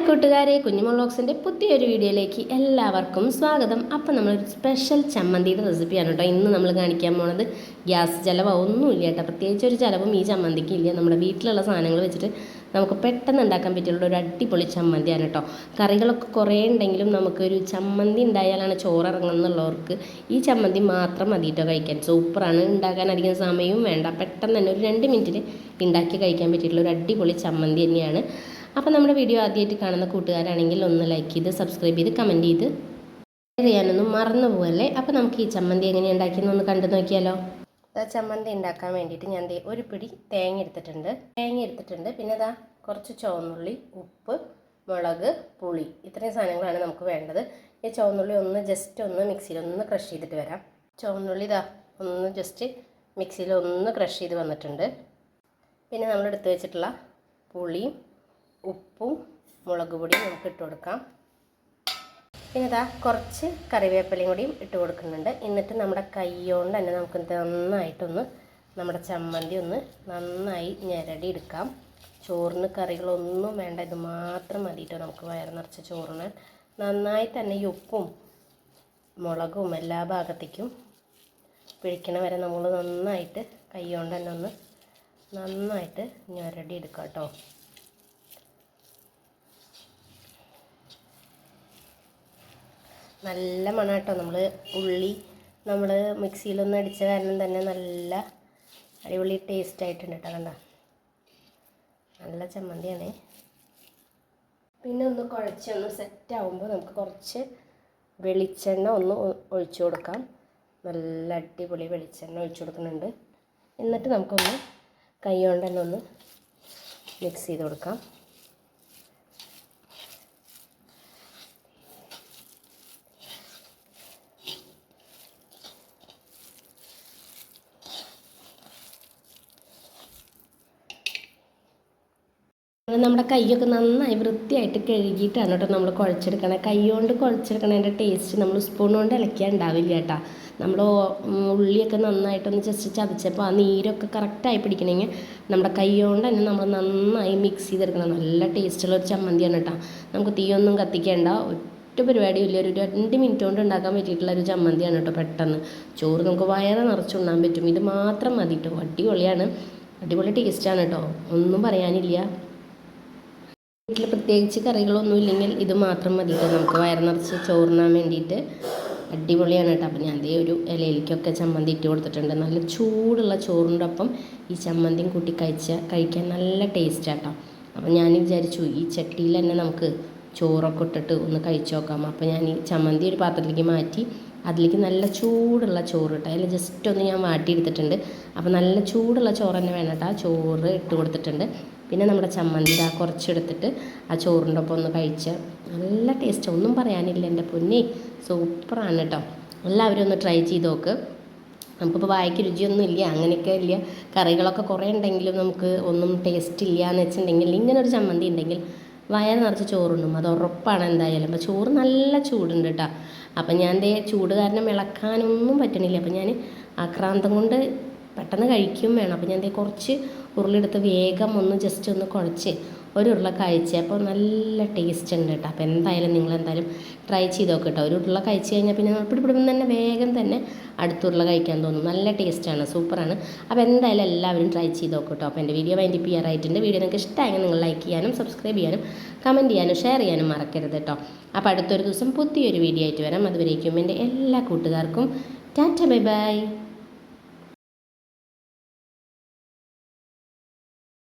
കൂട്ടുകാരെ, കുഞ്ഞുമോൾ വ്ലോഗ്സിൻ്റെ പുതിയൊരു വീഡിയോയിലേക്ക് എല്ലാവർക്കും സ്വാഗതം. അപ്പോൾ നമ്മളൊരു സ്പെഷ്യൽ ചമ്മന്തിയുടെ റെസിപ്പിയാണ് കേട്ടോ ഇന്ന് നമ്മൾ കാണിക്കാൻ പോണത്. ഗ്യാസ് ചിലവ് ഒന്നുമില്ല കേട്ടോ, പ്രത്യേകിച്ച് ഒരു ചിലവും ഈ ചമ്മന്തിക്ക് ഇല്ല. നമ്മുടെ വീട്ടിലുള്ള സാധനങ്ങൾ വെച്ചിട്ട് നമുക്ക് പെട്ടെന്ന് ഉണ്ടാക്കാൻ പറ്റിയുള്ള ഒരു അടിപൊളി ചമ്മന്തിയാണ് കേട്ടോ. കറികളൊക്കെ കുറേ ഉണ്ടെങ്കിലും നമുക്കൊരു ചമ്മന്തി ഉണ്ടായാലാണ് ചോറിറങ്ങുന്നുള്ളവർക്ക് ഈ ചമ്മന്തി മാത്രം മതി കേട്ടോ കഴിക്കാൻ. സൂപ്പറാണ്, ഉണ്ടാക്കാൻ അധികം സമയവും വേണ്ട, പെട്ടെന്ന് തന്നെ ഒരു 2 മിനിറ്റിൽ ഉണ്ടാക്കി കഴിക്കാൻ പറ്റിയിട്ടുള്ള ഒരു അടിപൊളി ചമ്മന്തി തന്നെയാണ്. അപ്പോൾ നമ്മുടെ വീഡിയോ ആദ്യമായിട്ട് കാണുന്ന കൂട്ടുകാരാണെങ്കിൽ ഒന്ന് ലൈക്ക് ചെയ്ത് സബ്സ്ക്രൈബ് ചെയ്ത് കമൻറ്റ് ചെയ്ത് ഷെയർ ചെയ്യാനൊന്നും മറന്നു പോകല്ലേ. അപ്പോൾ നമുക്ക് ഈ ചമ്മന്തി എങ്ങനെ ഉണ്ടാക്കിയെന്ന് ഒന്ന് കണ്ടു നോക്കിയാലോ. ചമ്മന്തി ഉണ്ടാക്കാൻ വേണ്ടിയിട്ട് ഞാൻ ഒരു പിടി തേങ്ങ എടുത്തിട്ടുണ്ട്. പിന്നെ ഇതാ കുറച്ച് ചുവന്നുള്ളി, ഉപ്പ്, മുളക്, പുളി, ഇത്രയും സാധനങ്ങളാണ് നമുക്ക് വേണ്ടത്. ഈ ചുവന്നുള്ളി ഒന്ന് ജസ്റ്റ് ഒന്ന് മിക്സിയിൽ ഒന്ന് ക്രഷ് ചെയ്തിട്ട് വരാം. ചുവന്നുള്ളി ഇതാ ഒന്ന് ജസ്റ്റ് മിക്സിയിൽ ഒന്ന് ക്രഷ് ചെയ്ത് വന്നിട്ടുണ്ട്. പിന്നെ നമ്മൾ എടുത്ത് വെച്ചിട്ടുള്ള പുളിയും ഉപ്പും മുളക് പൊടിയും നമുക്ക് ഇട്ട് കൊടുക്കാം. പിന്നെ ഇതാ കുറച്ച് കറിവേപ്പിലയും കൂടിയും ഇട്ട് കൊടുക്കുന്നുണ്ട്. എന്നിട്ട് നമ്മുടെ കൈ കൊണ്ട് തന്നെ നമുക്ക് നന്നായിട്ടൊന്ന് നമ്മുടെ ചമ്മന്തി ഒന്ന് നന്നായി ഞെരടി എടുക്കാം. ചോറിന് കറികളൊന്നും വേണ്ട, ഇത് മാത്രം മതിയിട്ട് നമുക്ക് വയറ് നിറച്ച് ചോറിന് നന്നായി തന്നെ ഈ ഉപ്പും മുളകും എല്ലാ ഭാഗത്തേക്കും പിടിക്കണ വരെ നമ്മൾ നന്നായിട്ട് കൈ കൊണ്ട് തന്നെ ഒന്ന് നന്നായിട്ട് ഞെരടി എടുക്കാം കേട്ടോ. നല്ല മണം കേട്ടോ. നമ്മൾ മിക്സിയിലൊന്ന് അടിച്ച കാരണം തന്നെ നല്ല അടിപൊളി ടേസ്റ്റ് ആയിട്ടുണ്ട് കേട്ടോ. കണ്ട നല്ല ചമ്മന്തിയാണേ. പിന്നെ ഒന്ന് കുഴച്ചൊന്ന് സെറ്റാവുമ്പോൾ നമുക്ക് കുറച്ച് വെളിച്ചെണ്ണ ഒന്ന് ഒഴിച്ചു കൊടുക്കാം. നല്ല അടിപൊളി വെളിച്ചെണ്ണ ഒഴിച്ചു കൊടുക്കുന്നുണ്ട്. എന്നിട്ട് നമുക്കൊന്ന് കൈ കൊണ്ട് തന്നെ ഒന്ന് മിക്സ് ചെയ്ത് കൊടുക്കാം. നമ്മുടെ കൈയൊക്കെ നന്നായി വൃത്തിയായിട്ട് കഴുകിയിട്ടാണ് കേട്ടോ നമ്മൾ കുഴച്ചെടുക്കണം. കൈ കൊണ്ട് കുഴച്ചെടുക്കണതിൻ്റെ ടേസ്റ്റ് നമ്മൾ സ്പൂൺ കൊണ്ട് ഇളക്കിയാൽ ഉണ്ടാവില്ല കേട്ടോ. നമ്മൾ ഉള്ളിയൊക്കെ നന്നായിട്ടൊന്ന് ജസ്റ്റ് ചതച്ചപ്പോൾ ആ നീരൊക്കെ കറക്റ്റായി പിടിക്കണമെങ്കിൽ നമ്മുടെ കൈ കൊണ്ട് തന്നെ നമ്മൾ നന്നായി മിക്സ് ചെയ്തെടുക്കണം. നല്ല ടേസ്റ്റുള്ളൊരു ചമ്മന്തിയാണ് കേട്ടോ. നമുക്ക് തീയൊന്നും കത്തിക്കേണ്ട, ഒറ്റ പരിപാടിയില്ല, ഒരു 2 മിനിറ്റ് കൊണ്ട് ഉണ്ടാക്കാൻ പറ്റിയിട്ടുള്ള ഒരു ചമ്മന്തിയാണ് കേട്ടോ. പെട്ടെന്ന് ചോറ് നമുക്ക് വയറ് നിറച്ചുണ്ണാൻ പറ്റും. ഇത് മാത്രം മതി കേട്ടോ. അടിപൊളിയാണ്, അടിപൊളി ടേസ്റ്റാണ് കേട്ടോ, ഒന്നും പറയാനില്ല. വീട്ടിൽ പ്രത്യേകിച്ച് കറികളൊന്നും ഇല്ലെങ്കിൽ ഇത് മാത്രം മതി കേട്ടോ നമുക്ക് വയറ് നിറച്ച് ചോറിനാൻ വേണ്ടിയിട്ട്. അടിപൊളിയാണ് കേട്ടോ. അപ്പോൾ ഞാൻ ഒരു ഇലയിലേക്കൊക്കെ ചമ്മന്തി ഇട്ട് കൊടുത്തിട്ടുണ്ട്. നല്ല ചൂടുള്ള ചോറിൻ്റെ ഒപ്പം ഈ ചമ്മന്തിയും കൂട്ടി കഴിക്കാൻ നല്ല ടേസ്റ്റ് കേട്ടോ. അപ്പോൾ ഞാൻ വിചാരിച്ചു ഈ ചട്ടിയിൽ തന്നെ നമുക്ക് ചോറൊക്കെ ഇട്ടിട്ട് ഒന്ന് കഴിച്ച് നോക്കാം. അപ്പോൾ ഞാൻ ഈ ചമ്മന്തി ഒരു പാത്രത്തിലേക്ക് മാറ്റി അതിലേക്ക് നല്ല ചൂടുള്ള ചോറ് ഇട്ട് അതിൽ ജസ്റ്റ് ഒന്ന് ഞാൻ വാട്ടിയെടുത്തിട്ടുണ്ട്. അപ്പോൾ നല്ല ചൂടുള്ള ചോറ് തന്നെ വേണം കേട്ടോ. ചോറ് ഇട്ട് കൊടുത്തിട്ടുണ്ട്. പിന്നെ നമ്മുടെ ചമ്മന്തി ഇതാ കുറച്ചെടുത്തിട്ട് ആ ചോറിൻ്റെ ഒപ്പം ഒന്ന് കഴിച്ച് നല്ല ടേസ്റ്റ്, ഒന്നും പറയാനില്ല എൻ്റെ പൊന്നേ, സൂപ്പറാണ് കേട്ടോ. എല്ലാവരും ഒന്ന് ട്രൈ ചെയ്ത് നോക്ക്. നമുക്കിപ്പോൾ വായിക്ക് രുചിയൊന്നും ഇല്ല, അങ്ങനെയൊക്കെ ഇല്ല, കറികളൊക്കെ കുറേ ഉണ്ടെങ്കിലും നമുക്ക് ഒന്നും ടേസ്റ്റ് ഇല്ല എന്ന് വെച്ചിട്ടുണ്ടെങ്കിൽ ഇങ്ങനൊരു ചമ്മന്തി ഉണ്ടെങ്കിൽ വയറ് നിറച്ച് ചോറുണ്ടും, അത് ഉറപ്പാണ് എന്തായാലും. അപ്പോൾ ചോറ് നല്ല ചൂടുണ്ട് കേട്ടോ. അപ്പം ഞാൻ ചൂട് കാരണം ഇളക്കാനൊന്നും പറ്റണില്ല. അപ്പം ഞാൻ ആക്രാന്തം കൊണ്ട് പെട്ടെന്ന് കഴിക്കും വേണം. അപ്പോൾ ഞാൻ കുറച്ച് ഉരുളെടുത്ത് വേഗം ഒന്ന് ജസ്റ്റ് ഒന്ന് കുഴച്ച് ഒരു ഉരുള കഴിച്ച് അപ്പോൾ നല്ല ടേസ്റ്റ് ഉണ്ട് കേട്ടോ. അപ്പോൾ എന്തായാലും നിങ്ങളെന്തായാലും ട്രൈ ചെയ്ത് നോക്കുക കേട്ടോ. ഒരു ഉരുള കഴിച്ച് കഴിഞ്ഞാൽ പിന്നെ നമ്മൾ പിടിപിടുമ്പോൾ തന്നെ വേഗം തന്നെ അടുത്ത ഉരുള കഴിക്കാൻ തോന്നും. നല്ല ടേസ്റ്റാണ്, സൂപ്പറാണ്. അപ്പോൾ എന്തായാലും എല്ലാവരും ട്രൈ ചെയ്ത് നോക്കുക കേട്ടോ. അപ്പോൾ എൻ്റെ വീഡിയോ വൈൻഡപ്പ് ചെയ്യാറായിട്ടുണ്ട്. വീഡിയോ നിങ്ങൾക്ക് ഇഷ്ടമായെങ്കിൽ നിങ്ങൾ ലൈക്ക് ചെയ്യാനും സബ്സ്ക്രൈബ് ചെയ്യാനും കമൻറ്റ് ചെയ്യാനും ഷെയർ ചെയ്യാനും മറക്കരുത് കേട്ടോ. അപ്പോൾ അടുത്തൊരു ദിവസം പുതിയൊരു വീഡിയോ ആയിട്ട് വരാം. അതുവരേക്കും എൻ്റെ എല്ലാ കൂട്ടുകാർക്കും ടാറ്റ, ബൈ ബൈ.